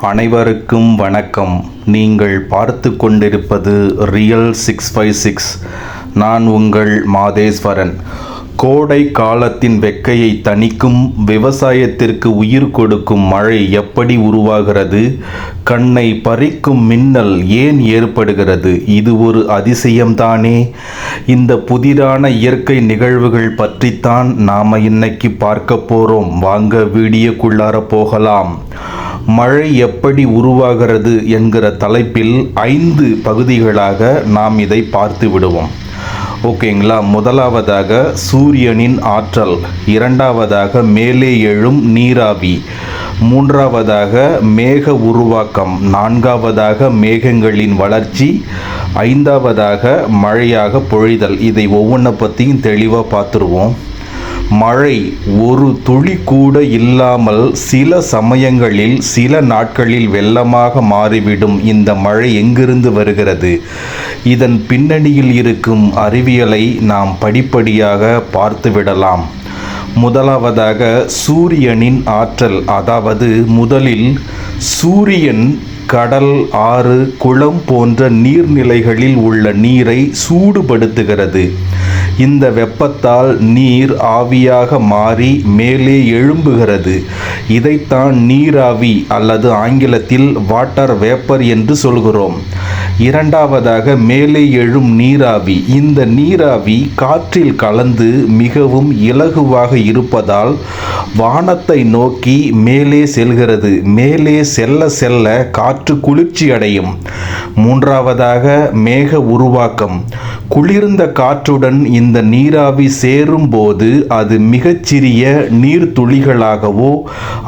அனைவருக்கும் வணக்கம். நீங்கள் பார்த்து கொண்டிருப்பது ரியல் 656. நான் உங்கள் மாதேஸ்வரன். கோடை காலத்தின் வெக்கையை தணிக்கும், விவசாயத்திற்கு உயிர் கொடுக்கும் மழை எப்படி உருவாகிறது? கண்ணை பறிக்கும் மின்னல் ஏன் ஏற்படுகிறது? இது ஒரு அதிசயம்தானே. இந்த புதிரான இயற்கை நிகழ்வுகள் பற்றித்தான் நாம் இன்னைக்கு பார்க்க போகிறோம். வாங்க வீடியோக்குள்ளார போகலாம். மழை எப்படி உருவாகிறது என்கிற தலைப்பில் 5 பகுதிகளாக நாம் இதை பார்த்து விடுவோம். ஓகேங்களா? முதலாவதாக சூரியனின் ஆற்றல், இரண்டாவதாக மேலே எழும் நீராவி, மூன்றாவதாக மேக உருவாக்கம், நான்காவதாக மேகங்களின் வளர்ச்சி, ஐந்தாவதாக மழையாக பொழிதல். இதை ஒவ்வொன்றை பற்றியும் தெளிவாக பார்த்துருவோம். மழை ஒரு துளி கூட இல்லாமல் சில சமயங்களில் சில நாட்களில் வெள்ளமாக மாறிவிடும். இந்த மழை எங்கிருந்து வருகிறது? இதன் பின்னணியில் இருக்கும் அறிவியலை நாம் படிப்படியாக பார்த்துவிடலாம். முதலாவதாக சூரியனின் ஆற்றல். அதாவது முதலில் சூரியன் கடல், ஆறு, குளம் போன்ற நீர்நிலைகளில் உள்ள நீரை சூடுபடுத்துகிறது. இந்த வெப்பத்தால் நீர் ஆவியாக மாறி மேலே எழும்புகிறது. இதைத்தான் நீராவி அல்லது ஆங்கிலத்தில் வாட்டர் வேப்பர் என்று சொல்கிறோம். இரண்டாவதாக மேலே எழும் நீராவி. இந்த நீராவி காற்றில் கலந்து மிகவும் இலகுவாக இருப்பதால் வானத்தை நோக்கி மேலே செல்கிறது. மேலே செல்ல செல்ல காற்று குளிர்ச்சி அடையும். மூன்றாவதாக மேக உருவாக்கம். குளிர்ந்த காற்றுடன் இந்த நீராவி சேரும் போது அது மிகச்சிறிய நீர்த்துளிகளாகவோ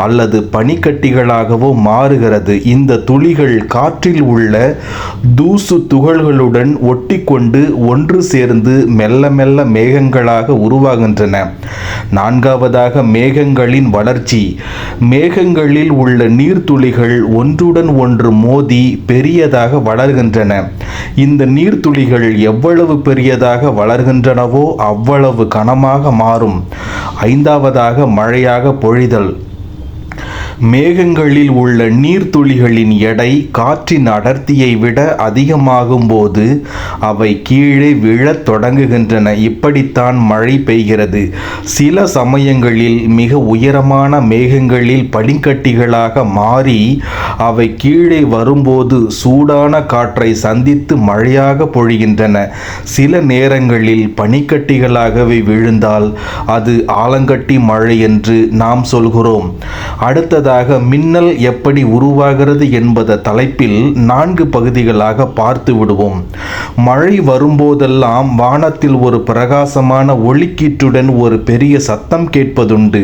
அல்லது பனிக்கட்டிகளாகவோ மாறுகிறது. இந்த துளிகள் காற்றில் உள்ள தூசு துகள்களுடன் ஒட்டிக்கொண்டு ஒன்று சேர்ந்து மெல்ல மெல்ல மேகங்களாக உருவாகின்றன. நான்காவதாக மேகங்களின் வளர்ச்சி. மேகங்களில் உள்ள நீர்த்துளிகள் ஒன்றுடன் ஒன்று மோதி பெரியதாக வளர்கின்றன. இந்த நீர்த்துளிகள் எவ்வளவு பெரியதாக வளர்கின்றனவோ அவ்வளவு கனமாக மாறும். ஐந்தாவதாக மழையாக பொழிதல். மேகங்களில் உள்ள நீர்த்துளிகளின் எடை காற்றின் அடர்த்தியை விட அதிகமாகும் போது அவை கீழே விழத் தொடங்குகின்றன. இப்படித்தான் மழை பெய்கிறது. சில சமயங்களில் மிக உயரமான மேகங்களில் பனிக்கட்டிகளாக மாறி அவை கீழே வரும்போது சூடான காற்றை சந்தித்து மழையாக பொழிகின்றன. சில நேரங்களில் பனிக்கட்டிகளாகவே விழுந்தால் அது ஆலங்கட்டி மழை என்று நாம் சொல்கிறோம். அடுத்ததாக மின்னல் எப்படி உருவாகிறது என்பது தலைப்பில் 4 பகுதிகளாக பார்த்து விடுவோம். மழை வரும்போதெல்லாம் வானத்தில் ஒரு பிரகாசமான ஒளிக்கீற்றுடன் ஒரு பெரிய சத்தம் கேட்பதுண்டு.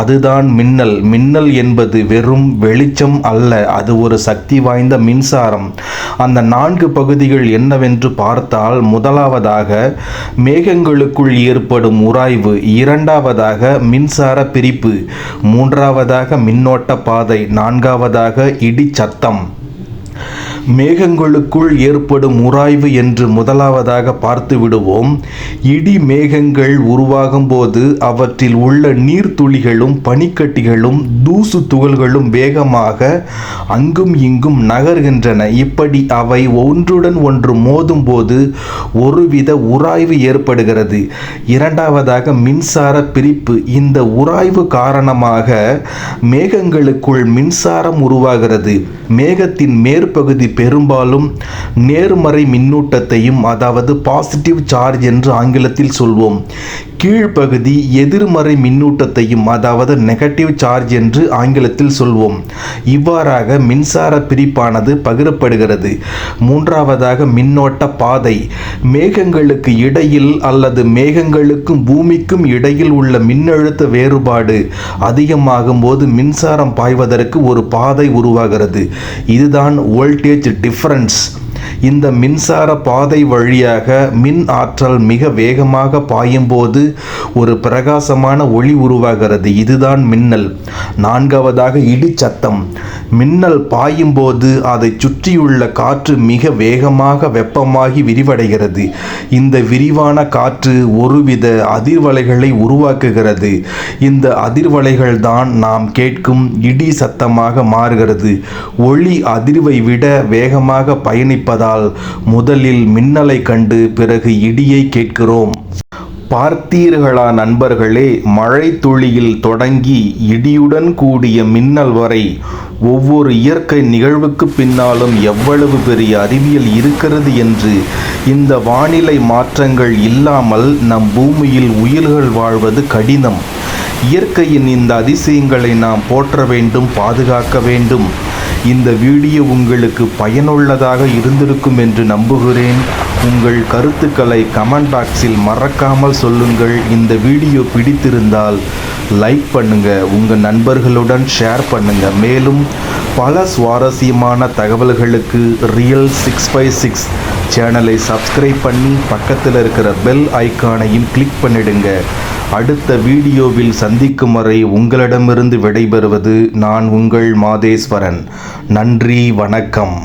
அதுதான் மின்னல். மின்னல் என்பது வெறும் வெளிச்சம் அல்ல, அது ஒரு சக்தி வாய்ந்த மின்சாரம். அந்த 4 பகுதிகள் என்னவென்று பார்த்தால், முதலாவதாக மேகங்களுக்குள் ஏற்படும் உராய்வு, இரண்டாவதாக மின்சார பிரிப்பு, மூன்றாவதாக மின்னோட்ட பாதை, நான்காவதாக இடி சத்தம். மேகங்களுக்குள் ஏற்படும் உராய்வு என்று முதலாவதாக பார்த்து விடுவோம். இடி மேகங்கள் உருவாகும் போது அவற்றில் உள்ள நீர்த்துளிகளும் பனிக்கட்டிகளும் தூசு துகள்களும் வேகமாக அங்கும் இங்கும் நகர்கின்றன. இப்படி அவை ஒன்றுடன் ஒன்று மோதும் போது ஒருவித உராய்வு ஏற்படுகிறது. இரண்டாவதாக மின்சார பிரிப்பு. இந்த உராய்வு காரணமாக மேகங்களுக்குள் மின்சாரம் உருவாகிறது. மேகத்தின் மேற்பகுதி பெரும்பாலும் நேர்மறை மின்னூட்டத்தையும், அதாவது பாசிட்டிவ் சார்ஜ் என்று ஆங்கிலத்தில் சொல்வோம், கீழ்ப்பகுதி எதிர்மறை மின்னூட்டத்தையும், அதாவது நெகட்டிவ் சார்ஜ் என்று ஆங்கிலத்தில் சொல்வோம். இவ்வாறாக மின்சார பிரிப்பானது பகிரப்படுகிறது. மூன்றாவதாக மின்னோட்ட பாதை. மேகங்களுக்கு இடையில் அல்லது மேகங்களுக்கும் பூமிக்கும் இடையில் உள்ள மின்னழுத்த வேறுபாடு அதிகமாகும் போது மின்சாரம் பாய்வதற்கு ஒரு பாதை உருவாகிறது. இதுதான் வோல்டேஜ் டிஃபரன்ஸ். இந்த மின்சார பாதை வழியாக மின் ஆற்றல் மிக வேகமாக பாயும்போது ஒரு பிரகாசமான ஒளி உருவாகிறது. இதுதான் மின்னல். நான்காவதாக இடி சத்தம். மின்னல் பாயும்போது அதை சுற்றியுள்ள காற்று மிக வேகமாக வெப்பமாகி விரிவடைகிறது. இந்த விரிவான காற்று ஒருவித அதிர்வலைகளை உருவாக்குகிறது. இந்த அதிர்வலைகள் தான் நாம் கேட்கும் இடி சத்தமாக மாறுகிறது. ஒளி அதிர்வை விட வேகமாக பயணிப்பதால் முதலில் மின்னலை கண்டு பிறகு இடியை கேட்கிறோம். பார்த்தீர்களா நண்பர்களே, மழை துளியில் தொடங்கி இடியுடன் கூடிய மின்னல் வரை ஒவ்வொரு இயற்கை நிகழ்வுக்கு பின்னாலும் எவ்வளவு பெரிய அறிவியல் இருக்கிறது என்று. இந்த வானிலை மாற்றங்கள் இல்லாமல் நம் பூமியில் உயிர்கள் வாழ்வது கடினம். இயற்கையின் இந்த அதிசயங்களை நாம் போற்ற வேண்டும், பாதுகாக்க வேண்டும். இந்த வீடியோ உங்களுக்கு பயனுள்ளதாக இருந்திருக்கும் என்று நம்புகிறேன். உங்கள் கருத்துக்களை கமெண்ட் பாக்ஸில் மறக்காமல் சொல்லுங்கள். இந்த வீடியோ பிடித்திருந்தால் லைக் பண்ணுங்க, உங்கள் நண்பர்களுடன் ஷேர் பண்ணுங்க. மேலும் பல சுவாரஸ்யமான தகவல்களுக்கு ரியல் 656 சேனலை சப்ஸ்கிரைப் பண்ணி பக்கத்தில் இருக்கிற பெல் ஐக்கானையும் கிளிக் பண்ணிடுங்க. அடுத்த வீடியோவில் சந்திக்கும் வரை உங்களிடமிருந்து விடைபெறுவது நான் உங்கள் மாதேஸ்வரன். நன்றி, வணக்கம்.